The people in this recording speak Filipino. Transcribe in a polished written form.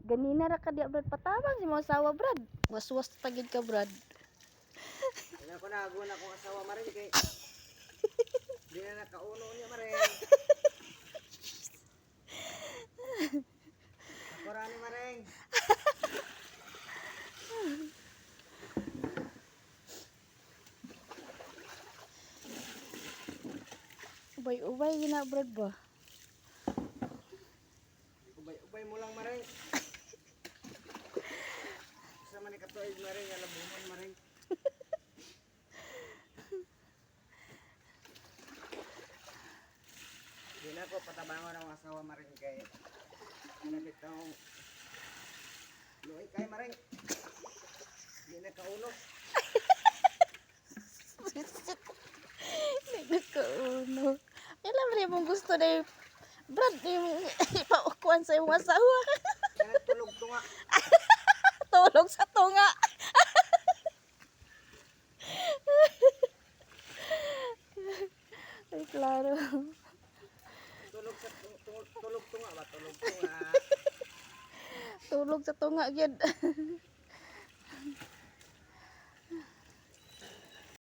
Ganina ra ka diya Brad patabang si mo asawa Brad. Was-was tagid ka Brad. Kaya ko na aguna kong asawa maring kay. Di na nakauno niya maring. Ako rani maring. Ubay-ubay gina Brad ba? Ubay mo lang maring. Sa man ikatuig maring alabunon maring. Di na ko patabangon ang asawa maring kay. Kinapit akong luoy kay maring. Di na kauno. Nagkauno. Kailan rin mong gusto na yung Brad, yung ipaukuan sa iyong asawa. Kaya tulog tunga. Tulog sa tunga. Ay, klaro. Tulog tunga ba? Tulog tunga. Tulog sa tunga, yun.